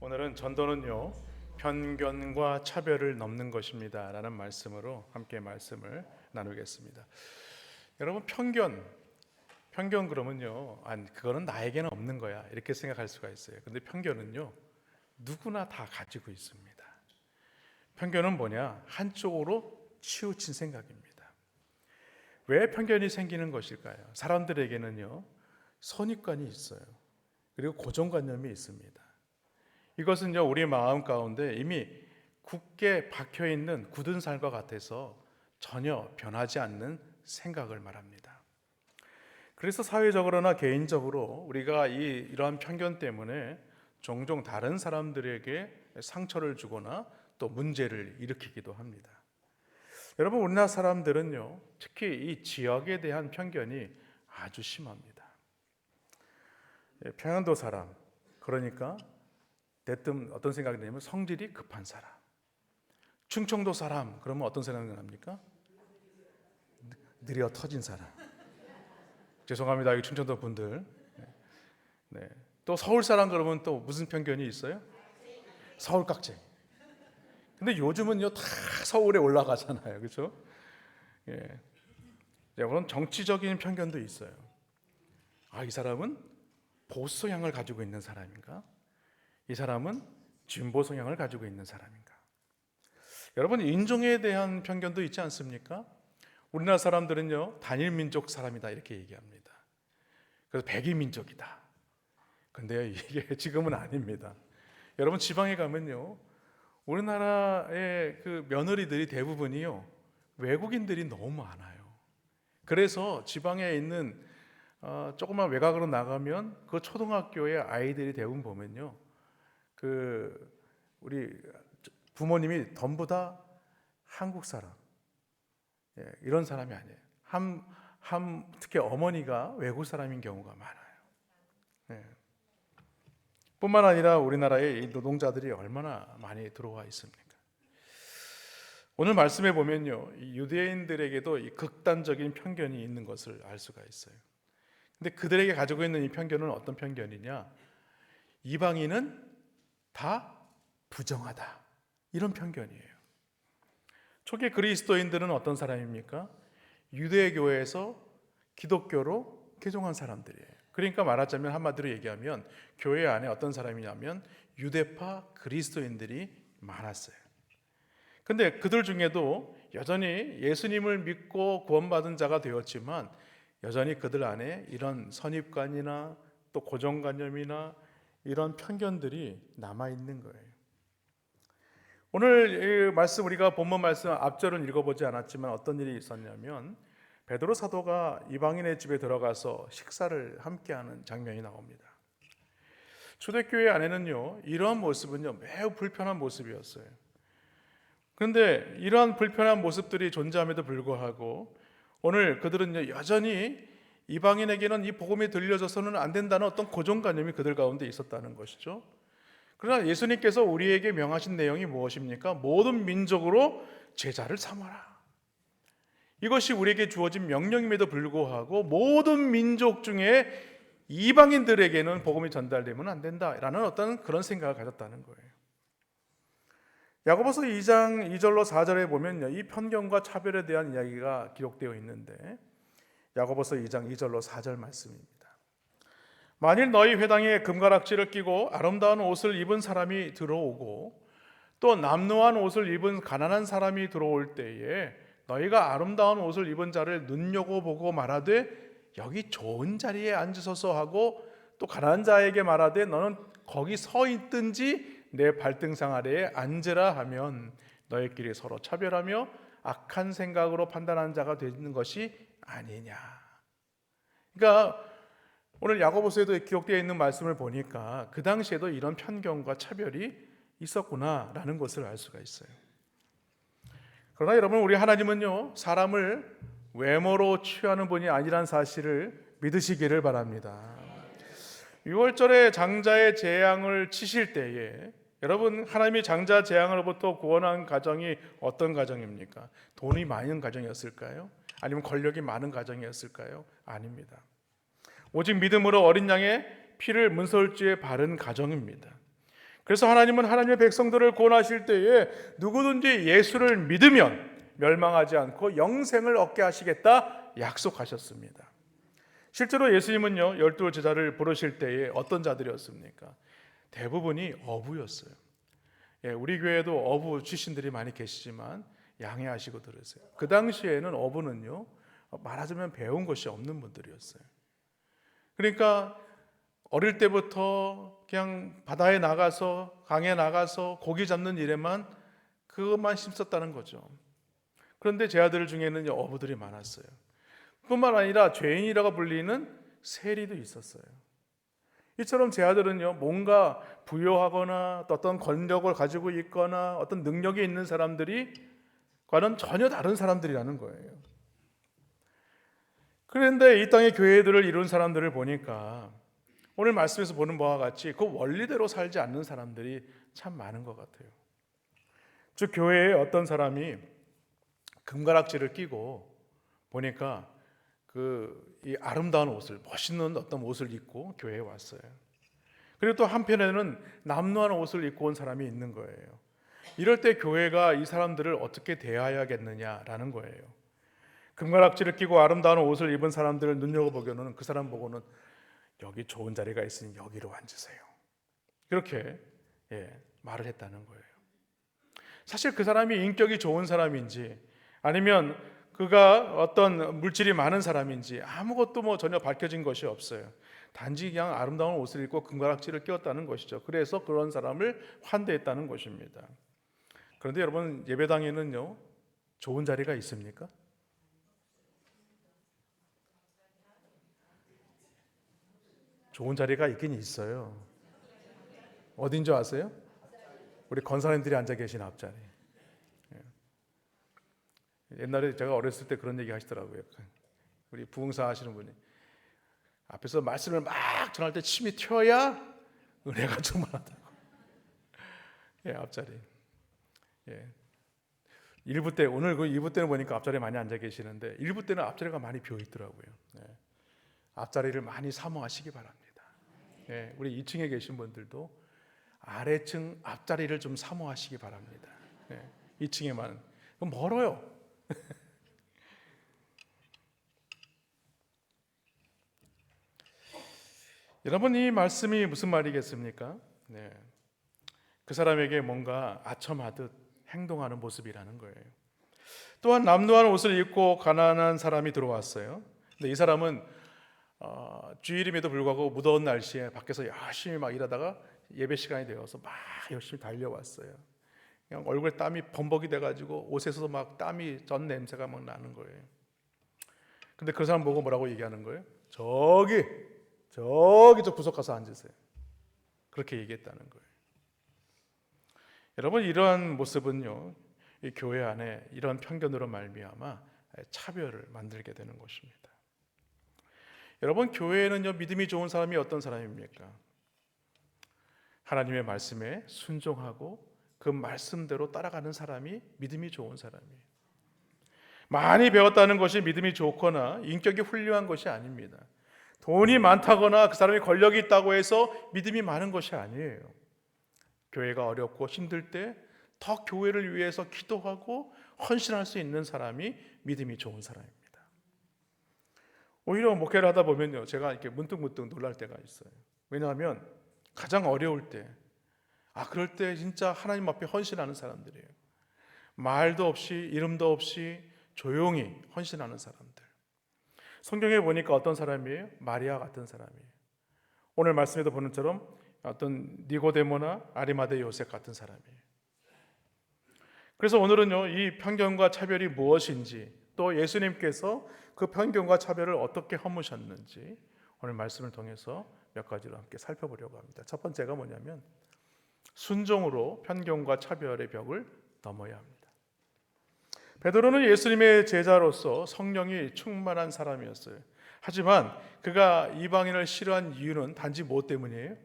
오늘은 전도는요, 편견과 차별을 넘는 것입니다 라는 말씀으로 함께 말씀을 나누겠습니다. 여러분, 편견 그러면요, 그거는 나에게는 없는 거야 이렇게 생각할 수가 있어요. 근데 편견은요, 누구나 다 가지고 있습니다. 편견은 뭐냐? 한쪽으로 치우친 생각입니다. 왜 편견이 생기는 것일까요? 사람들에게는요, 선입관이 있어요. 그리고 고정관념이 있습니다. 이것은요, 우리 마음 가운데 이미 굳게 박혀 있는 굳은 살과 같아서 전혀 변하지 않는 생각을 말합니다. 그래서 사회적으로나 개인적으로 우리가 이러한 편견 때문에 종종 다른 사람들에게 상처를 주거나 또 문제를 일으키기도 합니다. 여러분, 우리나라 사람들은요, 특히 이 지역에 대한 편견이 아주 심합니다. 평안도 사람, 그러니까 대뜸 어떤 생각이 드냐면 성질이 급한 사람. 충청도 사람, 그러면 어떤 생각이 납니까? 느려 터진 사람. 죄송합니다, 이 충청도 분들. 네. 또 서울 사람 그러면 또 무슨 편견이 있어요? 서울 깍쟁이. 근데 요즘은요, 다 서울에 올라가잖아요, 그렇죠? 예. 그런 정치적인 편견도 있어요. 이 사람은 보수 성향을 가지고 있는 사람인가? 이 사람은 진보 성향을 가지고 있는 사람인가? 여러분, 인종에 대한 편견도 있지 않습니까? 우리나라 사람들은요, 단일 민족 사람이다 이렇게 얘기합니다. 그래서 백이 민족이다. 근데 이게 지금은 아닙니다. 여러분, 지방에 가면요, 우리나라의 그 며느리들이 대부분이요, 외국인들이 너무 많아요. 그래서 지방에 있는 조그만 외곽으로 나가면 그 초등학교의 아이들이 대부분 보면요, 우리 부모님이 전부 다 한국 사람, 이런 사람이 아니에요. 특히 어머니가 외국 사람인 경우가 많아요. 뿐만 아니라 우리나라에 이 노동자들이 얼마나 많이 들어와 있습니까? 오늘 말씀해 보면요, 이 유대인들에게도 이 극단적인 편견이 있는 것을 알 수가 있어요. 근데 그들에게 가지고 있는 이 편견은 어떤 편견이냐? 이방인은 다 부정하다, 이런 편견이에요. 초기 그리스도인들은 어떤 사람입니까? 유대교회에서 기독교로 개종한 사람들이에요. 그러니까 말하자면, 한마디로 얘기하면 교회 안에 어떤 사람이냐면 유대파 그리스도인들이 많았어요. 근데 그들 중에도 여전히 예수님을 믿고 구원받은 자가 되었지만 여전히 그들 안에 이런 선입관이나 또 고정관념이나 이런 편견들이 남아있는 거예요. 오늘 이 말씀, 우리가 본문 말씀 앞절은 읽어보지 않았지만 어떤 일이 있었냐면, 베드로 사도가 이방인의 집에 들어가서 식사를 함께하는 장면이 나옵니다. 초대교회 안에는요, 이러한 모습은요, 매우 불편한 모습이었어요. 그런데 이러한 불편한 모습들이 존재함에도 불구하고 오늘 그들은요, 여전히 이방인에게는 이 복음이 들려져서는 안 된다는 어떤 고정관념이 그들 가운데 있었다는 것이죠. 그러나 예수님께서 우리에게 명하신 내용이 무엇입니까? 모든 민족으로 제자를 삼아라. 이것이 우리에게 주어진 명령임에도 불구하고 모든 민족 중에 이방인들에게는 복음이 전달되면 안 된다라는 어떤 그런 생각을 가졌다는 거예요. 야고보서 2장 2절로 4절에 보면요, 이 편견과 차별에 대한 이야기가 기록되어 있는데, 야고보서 2장 2절로 4절 말씀입니다. 만일 너희 회당에 금가락지를 끼고 아름다운 옷을 입은 사람이 들어오고 또 남루한 옷을 입은 가난한 사람이 들어올 때에 너희가 아름다운 옷을 입은 자를 눈여겨보고 말하되 여기 좋은 자리에 앉으소서 하고 또 가난한 자에게 말하되 너는 거기 서 있든지 내 발등상 아래에 앉으라 하면 너희끼리 서로 차별하며 악한 생각으로 판단하는 자가 되는 것이 아니냐. 그러니까 오늘 야고보서에도 기록되어 있는 말씀을 보니까 그 당시에도 이런 편견과 차별이 있었구나라는 것을 알 수가 있어요. 그러나 여러분, 우리 하나님은요, 사람을 외모로 취하는 분이 아니란 사실을 믿으시기를 바랍니다. 6월절에 장자의 재앙을 치실 때에 여러분, 하나님이 장자 재앙으로부터 구원한 가정이 어떤 가정입니까? 돈이 많은 가정이었을까요? 아니면 권력이 많은 가정이었을까요? 아닙니다. 오직 믿음으로 어린 양의 피를 문설주에 바른 가정입니다. 그래서 하나님은 하나님의 백성들을 구원하실 때에 누구든지 예수를 믿으면 멸망하지 않고 영생을 얻게 하시겠다 약속하셨습니다. 실제로 예수님은요 12 제자를 부르실 때에 어떤 자들이었습니까? 대부분이 어부였어요. 우리 교회에도 어부 출신들이 많이 계시지만 양해하시고 들으세요. 그 당시에는 어부는요 말하자면 배운 것이 없는 분들이었어요. 그러니까 어릴 때부터 그냥 바다에 나가서 강에 나가서 고기 잡는 일에만 그것만 힘썼다는 거죠. 그런데 제 아들 중에는 어부들이 많았어요. 뿐만 아니라 죄인이라고 불리는 세리도 있었어요. 이처럼 제 아들은요 뭔가 부유하거나 어떤 권력을 가지고 있거나 어떤 능력이 있는 사람들이 과는 전혀 다른 사람들이라는 거예요. 그런데 이 땅의 교회들을 이룬 사람들을 보니까 오늘 말씀에서 보는 바와 같이 그 원리대로 살지 않는 사람들이 참 많은 것 같아요. 즉 교회에 어떤 사람이 금가락지를 끼고 보니까 이 아름다운 옷을, 멋있는 어떤 옷을 입고 교회에 왔어요. 그리고 또 한편에는 남루한 옷을 입고 온 사람이 있는 거예요. 이럴 때 교회가 이 사람들을 어떻게 대해야겠느냐라는 거예요. 금가락지를 끼고 아름다운 옷을 입은 사람들을 눈여겨보고는 그 사람 보고는 여기 좋은 자리가 있으니 여기로 앉으세요. 그렇게 말을 했다는 거예요. 사실 그 사람이 인격이 좋은 사람인지 아니면 그가 어떤 물질이 많은 사람인지 아무것도 전혀 밝혀진 것이 없어요. 단지 그냥 아름다운 옷을 입고 금가락지를 끼웠다는 것이죠. 그래서 그런 사람을 환대했다는 것입니다. 그런데 여러분 예배당에는요 좋은 자리가 있습니까? 좋은 자리가 있긴 있어요. 어딘 줄 아세요? 우리 권사님들이 앉아 계신 앞자리. 옛날에 제가 어렸을 때 그런 얘기 하시더라고요. 우리 부흥사 하시는 분이 앞에서 말씀을 막 전할 때 침이 튀어야 은혜가 충만하다고. 앞자리. 1부 때 오늘 그 2부 때는 보니까 앞자리에 많이 앉아 계시는데 1부 때는 앞자리가 많이 비어 있더라고요. 앞자리를 많이 사모하시기 바랍니다. 우리 2층에 계신 분들도 아래층 앞자리를 좀 사모하시기 바랍니다. 2층에만 멀어요. 여러분 이 말씀이 무슨 말이겠습니까? 그 사람에게 뭔가 아첨하듯 행동하는 모습이라는 거예요. 또한 남루한 옷을 입고 가난한 사람이 들어왔어요. 근데 이 사람은 주일임에도 불구하고 무더운 날씨에 밖에서 열심히 막 일하다가 예배 시간이 되어서 막 열심히 달려왔어요. 그냥 얼굴에 땀이 범벅이 돼가지고 옷에서도 막 땀이 전 냄새가 막 나는 거예요. 근데 그 사람 보고 뭐라고 얘기하는 거예요? 저기 저 구석 가서 앉으세요. 그렇게 얘기했다는 거예요. 여러분 이러한 모습은요 이 교회 안에 이런 편견으로 말미암아 차별을 만들게 되는 것입니다. 여러분 교회에는요 믿음이 좋은 사람이 어떤 사람입니까? 하나님의 말씀에 순종하고 그 말씀대로 따라가는 사람이 믿음이 좋은 사람이에요. 많이 배웠다는 것이 믿음이 좋거나 인격이 훌륭한 것이 아닙니다. 돈이 많다거나 그 사람이 권력이 있다고 해서 믿음이 많은 것이 아니에요. 교회가 어렵고 힘들 때 더 교회를 위해서 기도하고 헌신할 수 있는 사람이 믿음이 좋은 사람입니다. 오히려 목회를 하다 보면요 제가 이렇게 문득 놀랄 때가 있어요. 왜냐하면 가장 어려울 때 그럴 때 진짜 하나님 앞에 헌신하는 사람들이에요. 말도 없이 이름도 없이 조용히 헌신하는 사람들. 성경에 보니까 어떤 사람이에요? 마리아 같은 사람이에요. 오늘 말씀에도 보는 것처럼 어떤 니고데모나 아리마대 요셉 같은 사람이에요. 그래서 오늘은요 이 편견과 차별이 무엇인지 또 예수님께서 그 편견과 차별을 어떻게 허무셨는지 오늘 말씀을 통해서 몇 가지로 함께 살펴보려고 합니다. 첫 번째가 뭐냐면 순종으로 편견과 차별의 벽을 넘어야 합니다. 베드로는 예수님의 제자로서 성령이 충만한 사람이었어요. 하지만 그가 이방인을 싫어한 이유는 단지 무엇 때문이에요?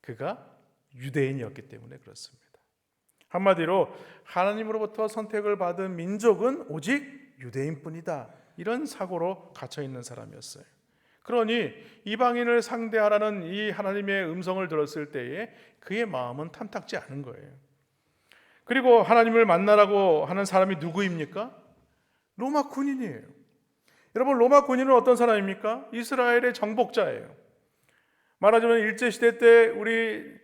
그가 유대인이었기 때문에 그렇습니다. 한마디로 하나님으로부터 선택을 받은 민족은 오직 유대인뿐이다. 이런 사고로 갇혀 있는 사람이었어요. 그러니 이방인을 상대하라는 이 하나님의 음성을 들었을 때에 그의 마음은 탐탁지 않은 거예요. 그리고 하나님을 만나라고 하는 사람이 누구입니까? 로마 군인이에요. 여러분, 로마 군인은 어떤 사람입니까? 이스라엘의 정복자예요. 말하자면 일제시대 때 우리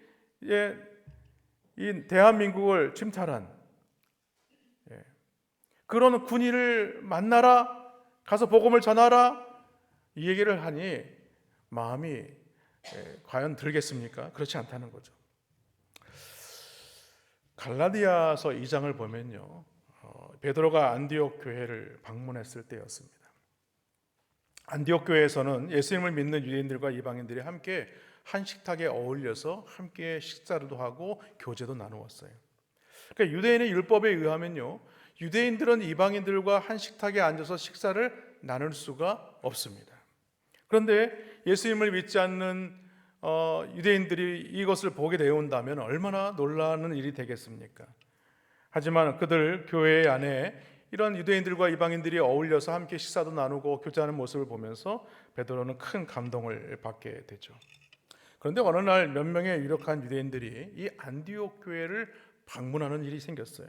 이 대한민국을 침탈한 그런 군인을 만나라, 가서 복음을 전하라, 이 얘기를 하니 마음이 과연 들겠습니까? 그렇지 않다는 거죠. 갈라디아서 2장을 보면요, 베드로가 안디옥 교회를 방문했을 때였습니다. 안디옥 교회에서는 예수님을 믿는 유대인들과 이방인들이 함께 한 식탁에 어울려서 함께 식사도 하고 교제도 나누었어요. 그러니까 유대인의 율법에 의하면요, 유대인들은 이방인들과 한 식탁에 앉아서 식사를 나눌 수가 없습니다. 그런데 예수님을 믿지 않는 유대인들이 이것을 보게 되온다면 얼마나 놀라는 일이 되겠습니까? 하지만 그들 교회 안에 이런 유대인들과 이방인들이 어울려서 함께 식사도 나누고 교제하는 모습을 보면서 베드로는 큰 감동을 받게 되죠. 그런데 어느 날 몇 명의 유력한 유대인들이 이 안디옥 교회를 방문하는 일이 생겼어요.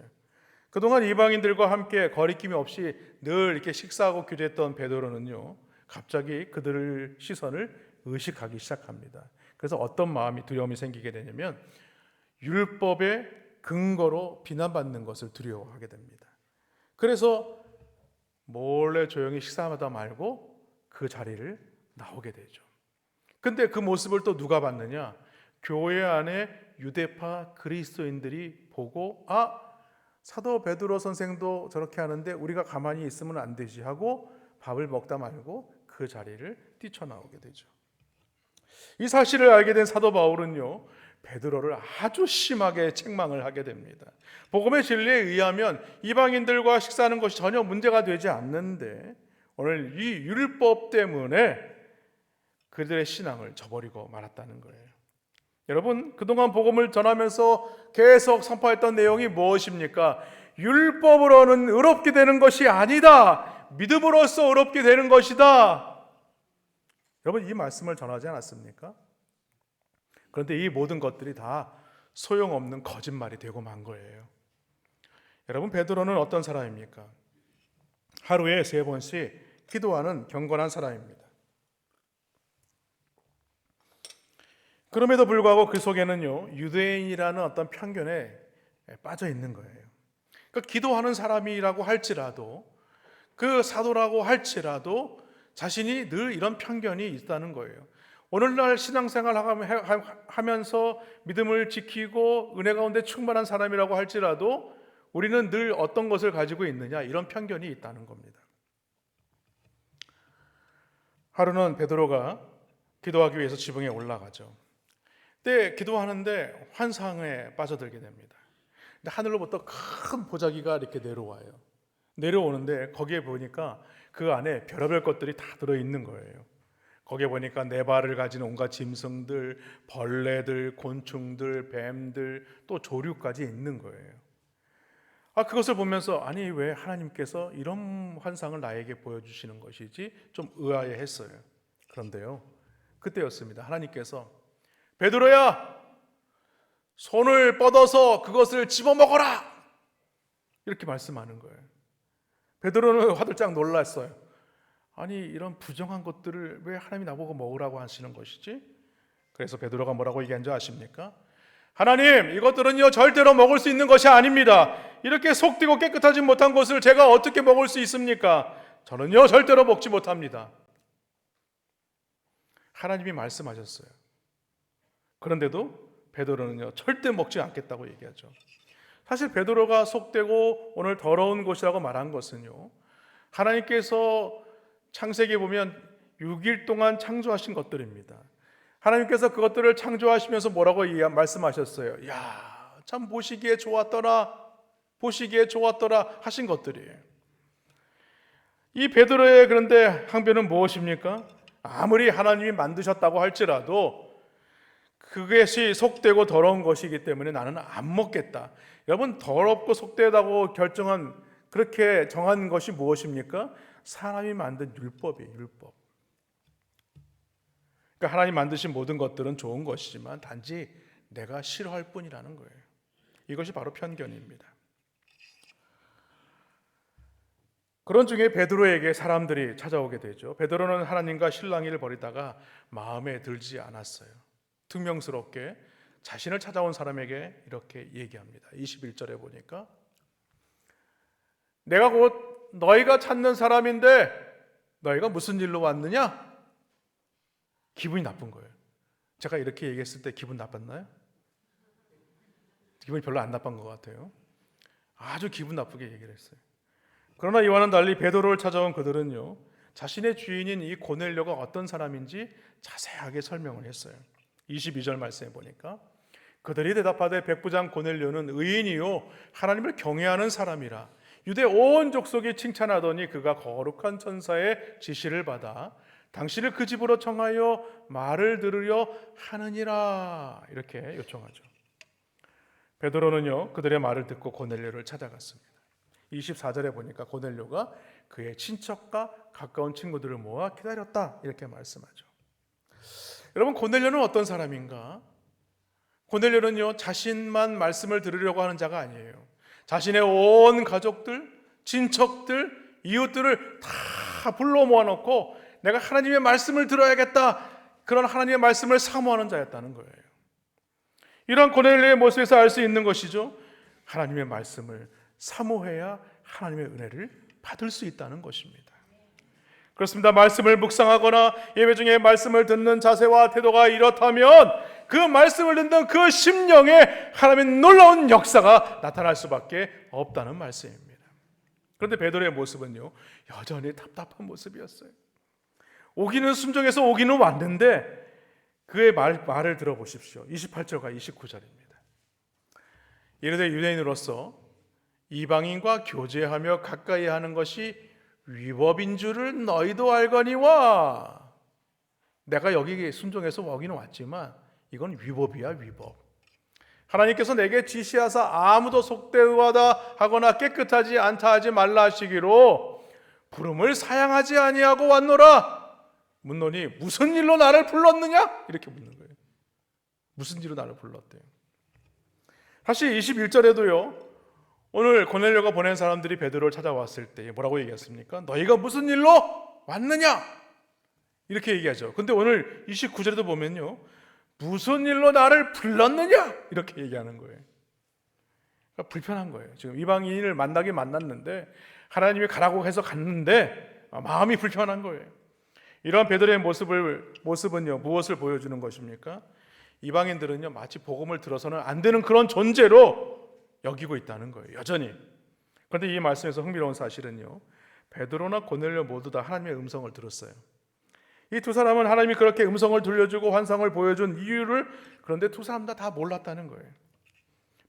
그동안 이방인들과 함께 거리낌이 없이 늘 이렇게 식사하고 교제했던 베드로는요, 갑자기 그들의 시선을 의식하기 시작합니다. 그래서 어떤 마음이, 두려움이 생기게 되냐면 율법의 근거로 비난받는 것을 두려워하게 됩니다. 그래서 몰래 조용히 식사하다 말고 그 자리를 나오게 되죠. 근데 그 모습을 또 누가 봤느냐? 교회 안에 유대파 그리스도인들이 보고, 사도 베드로 선생도 저렇게 하는데 우리가 가만히 있으면 안 되지 하고 밥을 먹다 말고 그 자리를 뛰쳐나오게 되죠. 이 사실을 알게 된 사도 바울은요, 베드로를 아주 심하게 책망을 하게 됩니다. 복음의 진리에 의하면 이방인들과 식사하는 것이 전혀 문제가 되지 않는데 오늘 이 율법 때문에 그들의 신앙을 저버리고 말았다는 거예요. 여러분, 그동안 복음을 전하면서 계속 선포했던 내용이 무엇입니까? 율법으로는 의롭게 되는 것이 아니다. 믿음으로써 의롭게 되는 것이다. 여러분, 이 말씀을 전하지 않았습니까? 그런데 이 모든 것들이 다 소용없는 거짓말이 되고 만 거예요. 여러분, 베드로는 어떤 사람입니까? 하루에 3번씩 기도하는 경건한 사람입니다. 그럼에도 불구하고 그 속에는요, 유대인이라는 어떤 편견에 빠져 있는 거예요. 그러니까 기도하는 사람이라고 할지라도, 그 사도라고 할지라도 자신이 늘 이런 편견이 있다는 거예요. 오늘날 신앙생활 하면서 믿음을 지키고 은혜 가운데 충만한 사람이라고 할지라도 우리는 늘 어떤 것을 가지고 있느냐, 이런 편견이 있다는 겁니다. 하루는 베드로가 기도하기 위해서 지붕에 올라가죠. 그때 기도하는데 환상에 빠져들게 됩니다. 근데 하늘로부터 큰 보자기가 이렇게 내려와요. 내려오는데 거기에 보니까 그 안에 별의별 것들이 다 들어있는 거예요. 거기에 보니까 4발을 가진 온갖 짐승들, 벌레들, 곤충들, 뱀들, 또 조류까지 있는 거예요. 그것을 보면서 아니 왜 하나님께서 이런 환상을 나에게 보여주시는 것이지 좀 의아해했어요. 그런데요, 그때였습니다. 하나님께서 베드로야, 손을 뻗어서 그것을 집어먹어라, 이렇게 말씀하는 거예요. 베드로는 화들짝 놀랐어요. 아니 이런 부정한 것들을 왜 하나님이 나보고 먹으라고 하시는 것이지? 그래서 베드로가 뭐라고 얘기한 줄 아십니까? 하나님, 이것들은요 절대로 먹을 수 있는 것이 아닙니다. 이렇게 속되고 깨끗하지 못한 것을 제가 어떻게 먹을 수 있습니까? 저는요 절대로 먹지 못합니다. 하나님이 말씀하셨어요. 그런데도 베드로는요 절대 먹지 않겠다고 얘기하죠. 사실 베드로가 속되고 오늘 더러운 곳이라고 말한 것은요, 하나님께서 창세기에 보면 6일 동안 창조하신 것들입니다. 하나님께서 그것들을 창조하시면서 뭐라고 말씀하셨어요? 야, 참 보시기에 좋았더라, 보시기에 좋았더라 하신 것들이에요. 이 베드로의 그런데 항변은 무엇입니까? 아무리 하나님이 만드셨다고 할지라도 그것이 속되고 더러운 것이기 때문에 나는 안 먹겠다. 여러분, 더럽고 속되다고 그렇게 정한 것이 무엇입니까? 사람이 만든 율법이에요, 율법. 그러니까 하나님 만드신 모든 것들은 좋은 것이지만 단지 내가 싫어할 뿐이라는 거예요. 이것이 바로 편견입니다. 그런 중에 베드로에게 사람들이 찾아오게 되죠. 베드로는 하나님과 실랑이를 벌이다가 마음에 들지 않았어요. 퉁명스럽게 자신을 찾아온 사람에게 이렇게 얘기합니다. 21절에 보니까 내가 곧 너희가 찾는 사람인데 너희가 무슨 일로 왔느냐? 기분이 나쁜 거예요. 제가 이렇게 얘기했을 때 기분 나빴나요? 기분이 별로 안 나쁜 것 같아요. 아주 기분 나쁘게 얘기를 했어요. 그러나 이와는 달리 베드로를 찾아온 그들은요, 자신의 주인인 이 고넬료가 어떤 사람인지 자세하게 설명을 했어요. 22절 말씀에 보니까 그들이 대답하되 백부장 고넬료는 의인이요 하나님을 경외하는 사람이라 유대 온 족속이 칭찬하더니 그가 거룩한 천사의 지시를 받아 당신을 그 집으로 청하여 말을 들으려 하느니라 이렇게 요청하죠. 베드로는요 그들의 말을 듣고 고넬료를 찾아갔습니다. 24절에 보니까 고넬료가 그의 친척과 가까운 친구들을 모아 기다렸다 이렇게 말씀하죠. 여러분, 고넬료는 어떤 사람인가? 고넬료는요 자신만 말씀을 들으려고 하는 자가 아니에요. 자신의 온 가족들, 친척들, 이웃들을 다 불러 모아놓고 내가 하나님의 말씀을 들어야겠다, 그런 하나님의 말씀을 사모하는 자였다는 거예요. 이런 고넬료의 모습에서 알 수 있는 것이죠, 하나님의 말씀을 사모해야 하나님의 은혜를 받을 수 있다는 것입니다. 그렇습니다. 말씀을 묵상하거나 예배 중에 말씀을 듣는 자세와 태도가 이렇다면 그 말씀을 듣는 그 심령에 하나님의 놀라운 역사가 나타날 수밖에 없다는 말씀입니다. 그런데 베드로의 모습은요 여전히 답답한 모습이었어요. 오기는 순종해서 오기는 왔는데 그의 말을 들어보십시오. 28절과 29절입니다. 이르되 유대인으로서 이방인과 교제하며 가까이 하는 것이 위법인 줄을 너희도 알거니와. 내가 여기 순종해서 오기는 왔지만 이건 위법이야, 위법. 하나님께서 내게 지시하사 아무도 속되하다 하거나 깨끗하지 않다 하지 말라 하시기로 부름을 사양하지 아니하고 왔노라. 묻노니 무슨 일로 나를 불렀느냐? 이렇게 묻는 거예요. 무슨 일로 나를 불렀대요. 사실 21절에도요 오늘 고넬료가 보낸 사람들이 베드로를 찾아왔을 때 뭐라고 얘기했습니까? 너희가 무슨 일로 왔느냐? 이렇게 얘기하죠. 근데 오늘 29절에도 보면요 무슨 일로 나를 불렀느냐? 이렇게 얘기하는 거예요. 그러니까 불편한 거예요. 지금 이방인을 만나긴 만났는데 하나님이 가라고 해서 갔는데 마음이 불편한 거예요. 이런 베드로의 모습은요 무엇을 보여주는 것입니까? 이방인들은요 마치 복음을 들어서는 안 되는 그런 존재로 여기고 있다는 거예요, 여전히. 그런데 이 말씀에서 흥미로운 사실은요 베드로나 고넬료 모두 다 하나님의 음성을 들었어요. 이 두 사람은 하나님이 그렇게 음성을 들려주고 환상을 보여준 이유를 그런데 두 사람 다 몰랐다는 거예요.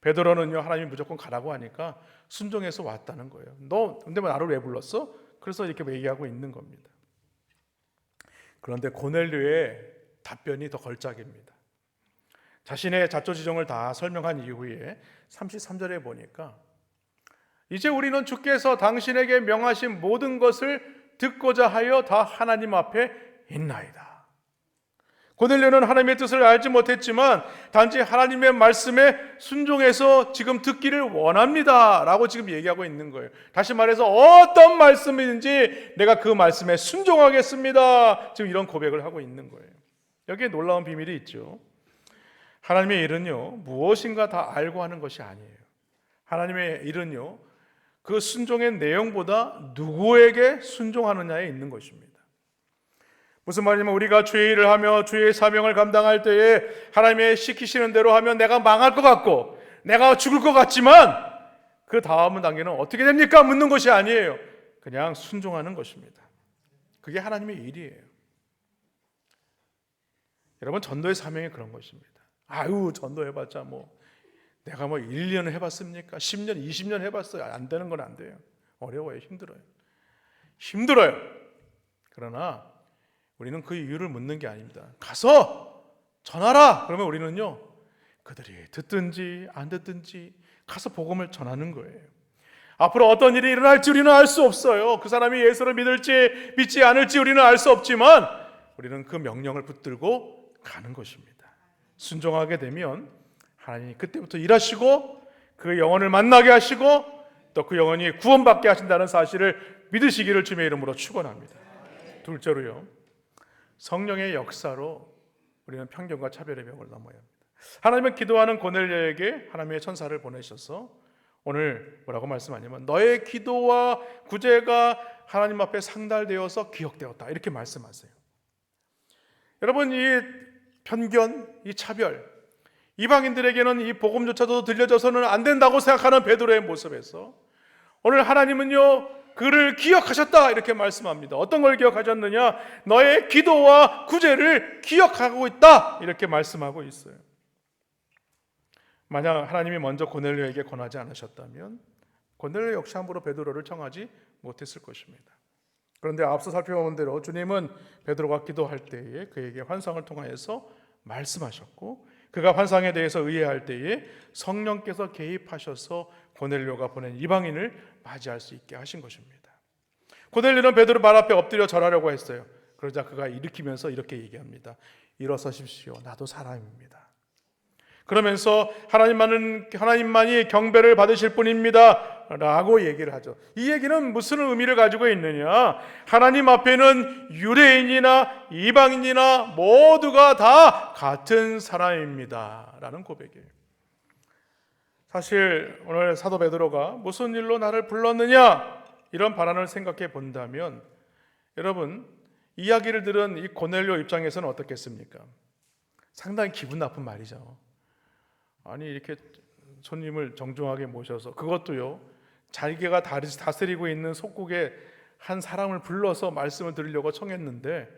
베드로는요 하나님이 무조건 가라고 하니까 순종해서 왔다는 거예요. 너 근데 나를 왜 불렀어? 그래서 이렇게 얘기하고 있는 겁니다. 그런데 고넬료의 답변이 더 걸작입니다. 자신의 자초지종을 다 설명한 이후에 33절에 보니까 이제 우리는 주께서 당신에게 명하신 모든 것을 듣고자 하여 다 하나님 앞에 있나이다. 고넬료는 하나님의 뜻을 알지 못했지만 단지 하나님의 말씀에 순종해서 지금 듣기를 원합니다 라고 지금 얘기하고 있는 거예요. 다시 말해서 어떤 말씀인지 내가 그 말씀에 순종하겠습니다, 지금 이런 고백을 하고 있는 거예요. 여기에 놀라운 비밀이 있죠. 하나님의 일은요 무엇인가 다 알고 하는 것이 아니에요. 하나님의 일은요 그 순종의 내용보다 누구에게 순종하느냐에 있는 것입니다. 무슨 말이냐면 우리가 주의 일을 하며 주의 사명을 감당할 때에 하나님의 시키시는 대로 하면 내가 망할 것 같고 내가 죽을 것 같지만 그 다음 단계는 어떻게 됩니까? 묻는 것이 아니에요. 그냥 순종하는 것입니다. 그게 하나님의 일이에요. 여러분, 전도의 사명이 그런 것입니다. 아유 전도해봤자 내가 1년 해봤습니까? 10년 20년 해봤어요. 안 되는 건 안 돼요. 어려워요. 힘들어요. 그러나 우리는 그 이유를 묻는 게 아닙니다. 가서 전하라. 그러면 우리는요 그들이 듣든지 안 듣든지 가서 복음을 전하는 거예요. 앞으로 어떤 일이 일어날지 우리는 알 수 없어요. 그 사람이 예수를 믿을지 믿지 않을지 우리는 알 수 없지만 우리는 그 명령을 붙들고 가는 것입니다. 순종하게 되면 하나님이 그때부터 일하시고 그 영혼을 만나게 하시고 또 그 영혼이 구원받게 하신다는 사실을 믿으시기를 주님의 이름으로 축원합니다. 둘째로요, 성령의 역사로 우리는 편견과 차별의 벽을 넘어야 합니다. 하나님은 기도하는 고넬료에게 하나님의 천사를 보내셔서 오늘 뭐라고 말씀하냐면 너의 기도와 구제가 하나님 앞에 상달되어서 기억되었다 이렇게 말씀하세요. 여러분, 이 편견, 이 차별, 이방인들에게는 이 복음조차도 들려져서는 안 된다고 생각하는 베드로의 모습에서 오늘 하나님은요 그를 기억하셨다 이렇게 말씀합니다. 어떤 걸 기억하셨느냐? 너의 기도와 구제를 기억하고 있다 이렇게 말씀하고 있어요. 만약 하나님이 먼저 고넬료에게 권하지 않으셨다면 고넬료 역시 함부로 베드로를 청하지 못했을 것입니다. 그런데 앞서 살펴본 대로 주님은 베드로가 기도할 때에 그에게 환상을 통하여서 말씀하셨고 그가 환상에 대해서 의해할 때에 성령께서 개입하셔서 고넬료가 보낸 이방인을 맞이할 수 있게 하신 것입니다. 고넬료는 베드로 발 앞에 엎드려 절하려고 했어요. 그러자 그가 일으키면서 이렇게 얘기합니다. 일어서십시오. 나도 사람입니다. 그러면서 하나님만이 경배를 받으실 분입니다 라고 얘기를 하죠. 이 얘기는 무슨 의미를 가지고 있느냐? 하나님 앞에는 유대인이나 이방인이나 모두가 다 같은 사람입니다 라는 고백이에요. 사실 오늘 사도 베드로가 무슨 일로 나를 불렀느냐 이런 발언을 생각해 본다면 여러분, 이야기를 들은 이 고넬료 입장에서는 어떻겠습니까? 상당히 기분 나쁜 말이죠. 아니 이렇게 손님을 정중하게 모셔서 그것도요 자기가 다스리고 있는 속국의 한 사람을 불러서 말씀을 드리려고 청했는데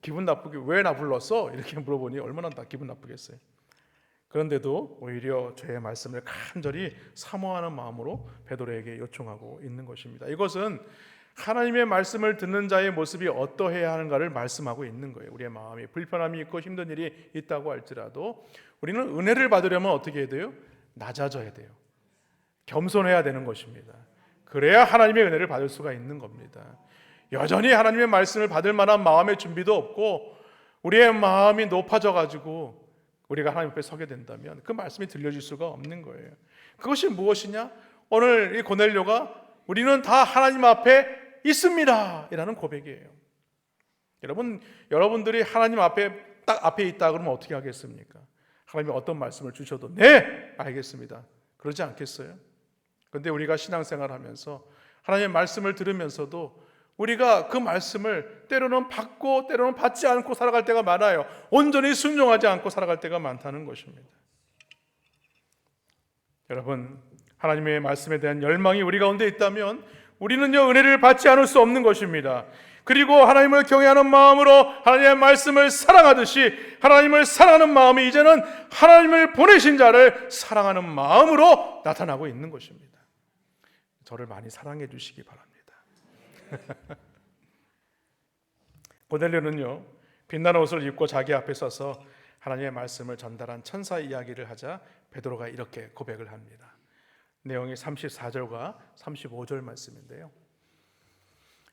기분 나쁘게 왜 나 불렀어? 이렇게 물어보니 얼마나 기분 나쁘겠어요. 그런데도 오히려 죄의 말씀을 간절히 사모하는 마음으로 베드로에게 요청하고 있는 것입니다. 이것은 하나님의 말씀을 듣는 자의 모습이 어떠해야 하는가를 말씀하고 있는 거예요. 우리의 마음이 불편함이 있고 힘든 일이 있다고 할지라도 우리는 은혜를 받으려면 어떻게 해야 돼요? 낮아져야 돼요. 겸손해야 되는 것입니다. 그래야 하나님의 은혜를 받을 수가 있는 겁니다. 여전히 하나님의 말씀을 받을 만한 마음의 준비도 없고 우리의 마음이 높아져 가지고 우리가 하나님 앞에 서게 된다면 그 말씀이 들려질 수가 없는 거예요. 그것이 무엇이냐? 오늘 이 고넬료가 우리는 다 하나님 앞에 있습니다 이라는 고백이에요. 여러분들이 하나님 앞에 딱 앞에 있다 그러면 어떻게 하겠습니까? 하나님이 어떤 말씀을 주셔도 네 알겠습니다 그러지 않겠어요? 그런데 우리가 신앙생활 하면서 하나님의 말씀을 들으면서도 우리가 그 말씀을 때로는 받고 때로는 받지 않고 살아갈 때가 많아요. 온전히 순종하지 않고 살아갈 때가 많다는 것입니다. 여러분, 하나님의 말씀에 대한 열망이 우리 가운데 있다면 우리는요 은혜를 받지 않을 수 없는 것입니다. 그리고 하나님을 경외하는 마음으로 하나님의 말씀을 사랑하듯이 하나님을 사랑하는 마음이 이제는 하나님을 보내신 자를 사랑하는 마음으로 나타나고 있는 것입니다. 저를 많이 사랑해 주시기 바랍니다. 고넬료는요 빛나는 옷을 입고 자기 앞에 서서 하나님의 말씀을 전달한 천사 이야기를 하자 베드로가 이렇게 고백을 합니다. 내용이 34절과 35절 말씀인데요.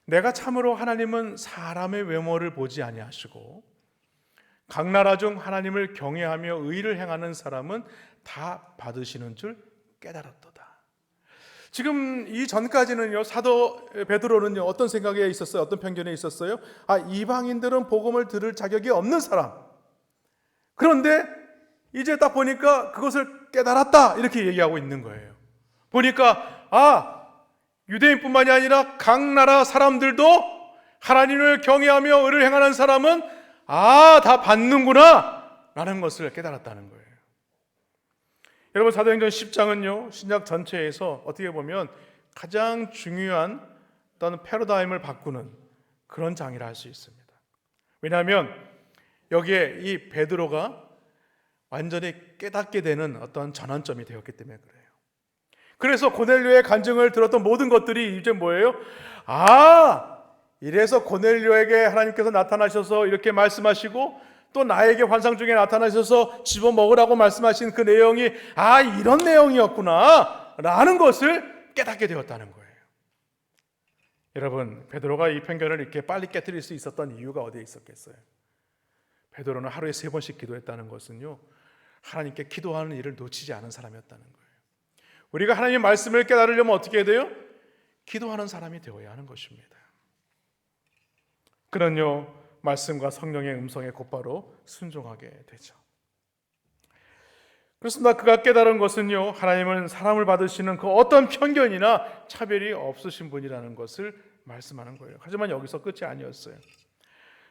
내가 참으로 하나님은 사람의 외모를 보지 아니하시고 각 나라 중 하나님을 경외하며 의를 행하는 사람은 다 받으시는 줄 깨달았도다. 지금 이 전까지는요 사도 베드로는요 어떤 생각에 있었어요? 어떤 편견에 있었어요? 이방인들은 복음을 들을 자격이 없는 사람. 그런데 이제 딱 보니까 그것을 깨달았다 이렇게 얘기하고 있는 거예요. 보니까 유대인뿐만이 아니라 각 나라 사람들도 하나님을 경외하며 의를 행하는 사람은 다 받는구나 라는 것을 깨달았다는 거예요. 여러분, 사도행전 10장은요 신약 전체에서 어떻게 보면 가장 중요한 어떤 패러다임을 바꾸는 그런 장이라 할 수 있습니다. 왜냐하면 여기에 이 베드로가 완전히 깨닫게 되는 어떤 전환점이 되었기 때문에 그래요. 그래서 고넬료의 간증을 들었던 모든 것들이 이제 뭐예요? 이래서 고넬료에게 하나님께서 나타나셔서 이렇게 말씀하시고 또 나에게 환상 중에 나타나셔서 집어먹으라고 말씀하신 그 내용이 이런 내용이었구나 라는 것을 깨닫게 되었다는 거예요. 여러분, 베드로가 이 편견을 이렇게 빨리 깨뜨릴 수 있었던 이유가 어디에 있었겠어요? 베드로는 하루에 3번씩 기도했다는 것은요, 하나님께 기도하는 일을 놓치지 않은 사람이었다는 거예요. 우리가 하나님의 말씀을 깨달으려면 어떻게 해야 돼요? 기도하는 사람이 되어야 하는 것입니다. 그런요, 말씀과 성령의 음성에 곧바로 순종하게 되죠. 그렇습니다. 그가 깨달은 것은요, 하나님은 사람을 받으시는 그 어떤 편견이나 차별이 없으신 분이라는 것을 말씀하는 거예요. 하지만 여기서 끝이 아니었어요.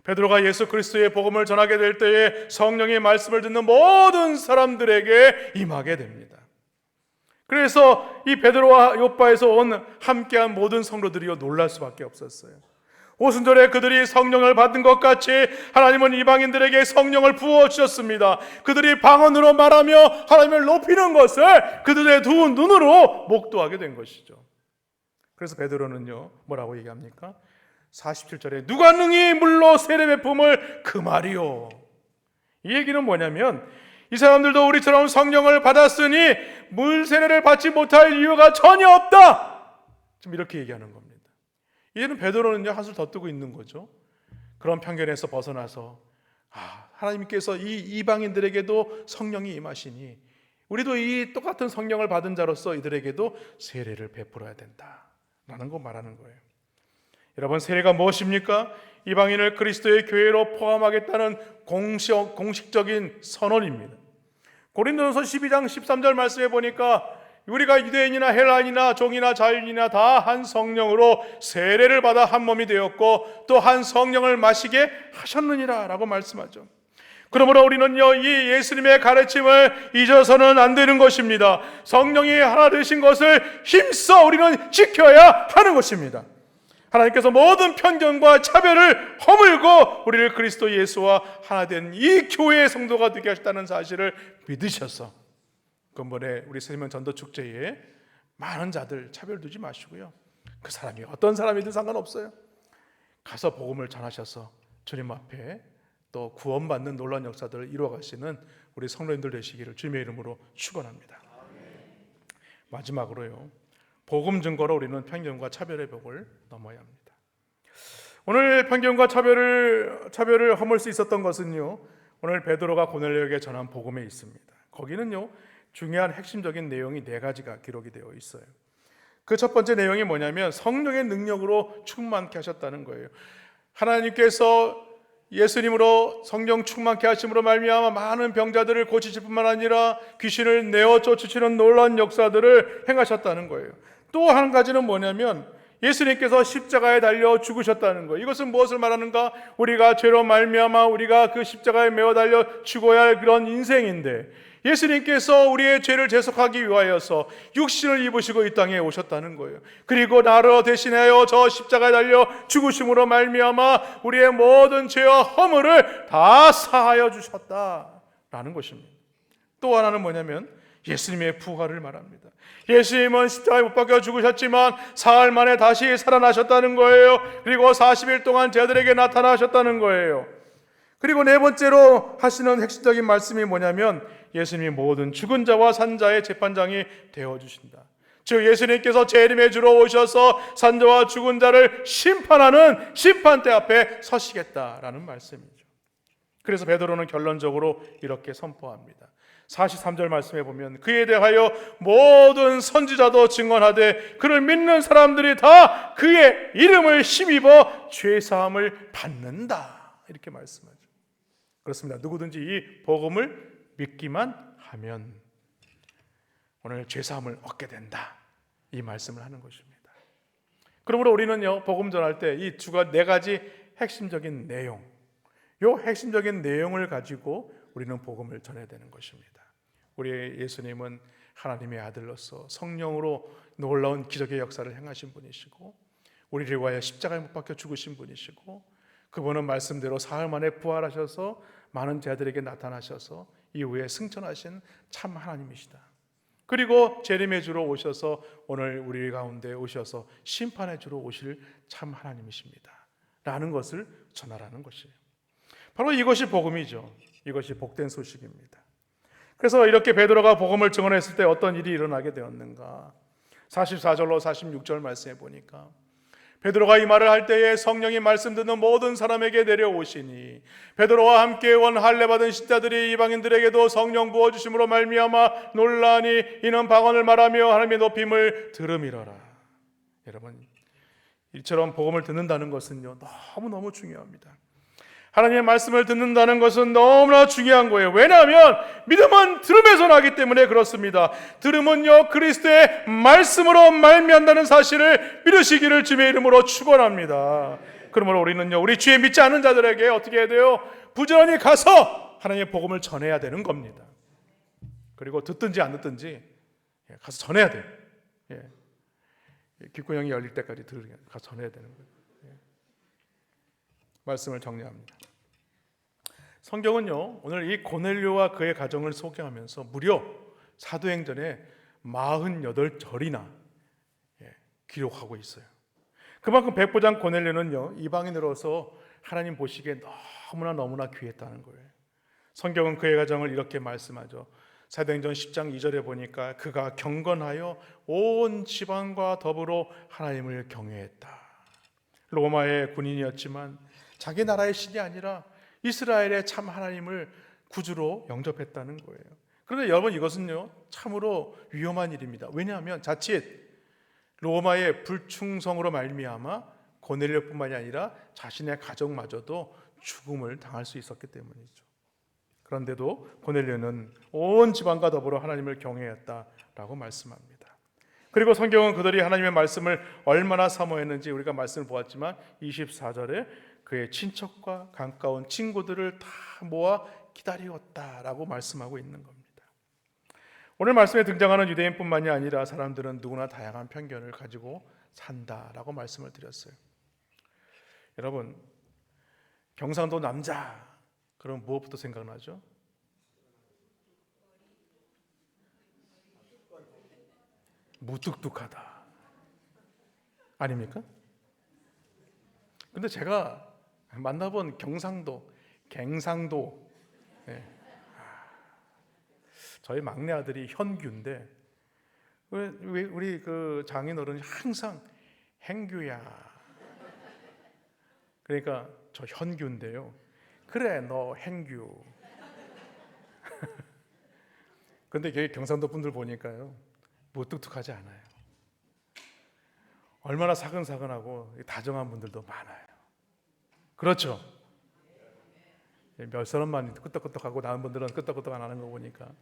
베드로가 예수 그리스도의 복음을 전하게 될 때에 성령의 말씀을 듣는 모든 사람들에게 임하게 됩니다. 그래서 이 베드로와 요빠에서 온 함께한 모든 성도들이요, 놀랄 수밖에 없었어요. 오순절에 그들이 성령을 받은 것 같이 하나님은 이방인들에게 성령을 부어주셨습니다. 그들이 방언으로 말하며 하나님을 높이는 것을 그들의 두 눈으로 목도하게 된 것이죠. 그래서 베드로는요, 뭐라고 얘기합니까? 47절에 누가 능히 물로 세례 베품을 금하리요. 이 얘기는 뭐냐면 이 사람들도 우리처럼 성령을 받았으니 물 세례를 받지 못할 이유가 전혀 없다, 지금 이렇게 얘기하는 겁니다. 이제는 베드로는요, 한술 더 뜨고 있는 거죠. 그런 편견에서 벗어나서 하나님께서 이 이방인들에게도 성령이 임하시니 우리도 이 똑같은 성령을 받은 자로서 이들에게도 세례를 베풀어야 된다라는 거 말하는 거예요. 여러분, 세례가 무엇입니까? 이방인을 그리스도의 교회로 포함하겠다는 공식적인 선언입니다. 고린도전서 12장 13절 말씀에 보니까 우리가 유대인이나 헬라인이나 종이나 자유인이나 다 한 성령으로 세례를 받아 한 몸이 되었고 또 한 성령을 마시게 하셨느니라 라고 말씀하죠. 그러므로 우리는요, 이 예수님의 가르침을 잊어서는 안 되는 것입니다. 성령이 하나 되신 것을 힘써 우리는 지켜야 하는 것입니다. 하나님께서 모든 편견과 차별을 허물고 우리를 그리스도 예수와 하나 된 이 교회의 성도가 되게 하셨다는 사실을 믿으셔서 이번에 우리 세면 전도 축제에 많은 자들 차별 두지 마시고요, 그 사람이 어떤 사람이든 상관없어요. 가서 복음을 전하셔서 주님 앞에 또 구원받는 놀라운 역사들을 이루어가시는 우리 성도님들 되시기를 주님의 이름으로 축원합니다. 마지막으로요, 복음 증거로 우리는 편견과 차별의 벽을 넘어야 합니다. 오늘 편견과 차별을 허물 수 있었던 것은요, 오늘 베드로가 고넬료에게 전한 복음에 있습니다. 거기는요, 중요한 핵심적인 내용이 4가지가 기록이 되어 있어요. 그 첫 번째 내용이 뭐냐면 성령의 능력으로 충만케 하셨다는 거예요. 하나님께서 예수님으로 성령 충만케 하심으로 말미암아 많은 병자들을 고치실 뿐만 아니라 귀신을 내어 쫓으시는 놀라운 역사들을 행하셨다는 거예요. 또 한 가지는 뭐냐면 예수님께서 십자가에 달려 죽으셨다는 거예요. 이것은 무엇을 말하는가? 우리가 죄로 말미암아 우리가 그 십자가에 매어 달려 죽어야 할 그런 인생인데 예수님께서 우리의 죄를 대속하기 위하여서 육신을 입으시고 이 땅에 오셨다는 거예요. 그리고 나로 대신하여 저 십자가에 달려 죽으심으로 말미암아 우리의 모든 죄와 허물을 다 사하여 주셨다라는 것입니다. 또 하나는 뭐냐면 예수님의 부활을 말합니다. 예수님은 십자가에 못 박혀 죽으셨지만 사흘 만에 다시 살아나셨다는 거예요. 그리고 40일 동안 제자들에게 나타나셨다는 거예요. 그리고 네 번째로 하시는 핵심적인 말씀이 뭐냐면 예수님이 모든 죽은 자와 산 자의 재판장이 되어주신다. 즉 예수님께서 재림의 주로 오셔서 산 자와 죽은 자를 심판하는 심판대 앞에 서시겠다라는 말씀이죠. 그래서 베드로는 결론적으로 이렇게 선포합니다. 43절 말씀에 보면 그에 대하여 모든 선지자도 증언하되 그를 믿는 사람들이 다 그의 이름을 힘입어 죄사함을 받는다, 이렇게 말씀하죠. 그렇습니다. 누구든지 이 복음을 믿기만 하면 오늘 죄사함을 얻게 된다, 이 말씀을 하는 것입니다. 그러므로 우리는요, 복음 전할 때 이 4가지 핵심적인 내용, 요 핵심적인 내용을 가지고 우리는 복음을 전해야 되는 것입니다. 우리 예수님은 하나님의 아들로서 성령으로 놀라운 기적의 역사를 행하신 분이시고 우리를 위하여 십자가에 못 박혀 죽으신 분이시고 그분은 말씀대로 사흘 만에 부활하셔서 많은 자들에게 나타나셔서 이후에 승천하신 참 하나님이시다. 그리고 재림의 주로 오셔서 오늘 우리 가운데 오셔서 심판의 주로 오실 참 하나님이십니다 라는 것을 전하라는 것이에요. 바로 이것이 복음이죠. 이것이 복된 소식입니다. 그래서 이렇게 베드로가 복음을 증언했을 때 어떤 일이 일어나게 되었는가? 44절로 46절 말씀해 보니까 베드로가 이 말을 할 때에 성령이 말씀 듣는 모든 사람에게 내려오시니 베드로와 함께 원 할례 받은 신자들이 이방인들에게도 성령 부어 주심으로 말미암아 놀라니 이는 방언을 말하며 하나님의 높임을 들음이러라. 여러분, 이처럼 복음을 듣는다는 것은요, 너무너무 중요합니다. 하나님의 말씀을 듣는다는 것은 너무나 중요한 거예요. 왜냐하면 믿음은 들음에서 나기 때문에 그렇습니다. 들음은요, 그리스도의 말씀으로 말미암다는 사실을 믿으시기를 주의 이름으로 축원합니다. 그러므로 우리는요, 우리 주에 믿지 않은 자들에게 어떻게 해야 돼요? 부지런히 가서 하나님의 복음을 전해야 되는 겁니다. 그리고 듣든지 안 듣든지 가서 전해야 돼요. 귓구녕이 열릴 때까지 가서 전해야 되는 거예요. 말씀을 정리합니다. 성경은요, 오늘 이 고넬료와 그의 가정을 소개하면서 무려 사도행전에 48절이나 기록하고 있어요. 그만큼 백부장 고넬료는요, 이방인으로서 하나님 보시기에 너무나 귀했다는 거예요. 성경은 그의 가정을 이렇게 말씀하죠. 사도행전 10장 2절에 보니까 그가 경건하여 온 지방과 더불어 하나님을 경외했다. 로마의 군인이었지만 자기 나라의 신이 아니라 이스라엘의 참 하나님을 구주로 영접했다는 거예요. 그런데 여러분, 이것은요, 참으로 위험한 일입니다. 왜냐하면 자칫 로마의 불충성으로 말미암아 고넬료뿐만이 아니라 자신의 가족마저도 죽음을 당할 수 있었기 때문이죠. 그런데도 고넬료는 온 집안과 더불어 하나님을 경외했다라고 말씀합니다. 그리고 성경은 그들이 하나님의 말씀을 얼마나 사모했는지 우리가 말씀을 보았지만 24절에 그의 친척과 가까운 친구들을 다 모아 기다리었다라고 말씀하고 있는 겁니다. 오늘 말씀에 등장하는 유대인뿐만이 아니라 사람들은 누구나 다양한 편견을 가지고 산다라고 말씀을 드렸어요. 여러분, 경상도 남자, 그럼 무엇부터 생각나죠? 무뚝뚝하다 아닙니까? 근데 제가 만나본 경상도, 갱상도, 저희 막내 아들이 현규인데 우리 그 장인어른이 항상 행규야. 그러니까 저 현규인데요. 그래, 너 행규. 근데 경상도 분들 보니까요, 무뚝뚝하지 않아요. 얼마나 사근사근하고 다정한 분들도 많아요. 그렇죠? 몇 사람만 끄떡끄떡하고 다른 분들은 끄떡끄떡 안 하는 거 보니까.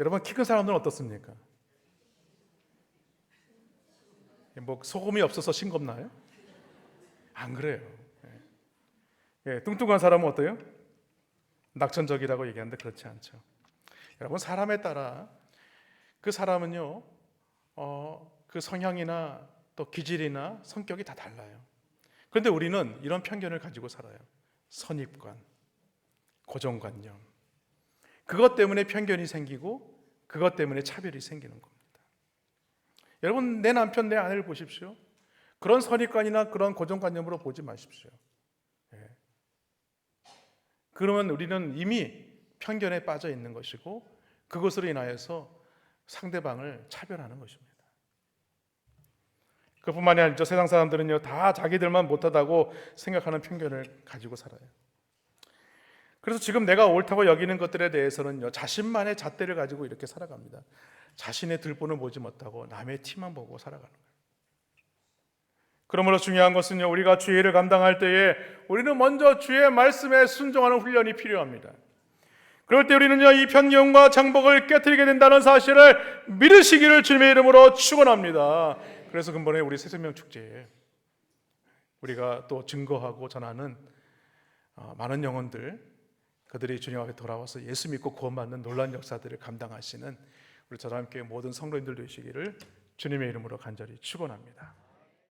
여러분, 키 큰 사람들은 어떻습니까? 뭐 소금이 없어서 싱겁나요? 안 그래요. 뚱뚱한 사람은 어때요? 낙천적이라고 얘기하는데 그렇지 않죠. 여러분, 사람에 따라 그 사람은요, 그 성향이나 또 기질이나 성격이 다 달라요. 그런데 우리는 이런 편견을 가지고 살아요. 선입관, 고정관념. 그것 때문에 편견이 생기고 그것 때문에 차별이 생기는 겁니다. 여러분, 내 남편, 내 아내를 보십시오. 그런 선입관이나 그런 고정관념으로 보지 마십시오. 그러면 우리는 이미 편견에 빠져 있는 것이고 그것으로 인하여서 상대방을 차별하는 것입니다. 그뿐만이 아니죠. 세상 사람들은요, 다 자기들만 못하다고 생각하는 편견을 가지고 살아요. 그래서 지금 내가 옳다고 여기는 것들에 대해서는요, 자신만의 잣대를 가지고 이렇게 살아갑니다. 자신의 들보는 보지 못하고 남의 티만 보고 살아가는 거예요. 그러므로 중요한 것은요, 우리가 주의 일을 감당할 때에 우리는 먼저 주의 말씀에 순종하는 훈련이 필요합니다. 그럴 때 우리는요, 이 편견과 장복을 깨트리게 된다는 사실을 믿으시기를 주님의 이름으로 축원합니다. 그래서 근본에 우리 새생명 축제에 우리가 또 증거하고 전하는 많은 영혼들, 그들이 주님 앞에 돌아와서 예수 믿고 구원받는 놀라운 역사들을 감당하시는 우리 저와 함께 모든 성도님들 되시기를 주님의 이름으로 간절히 축원합니다.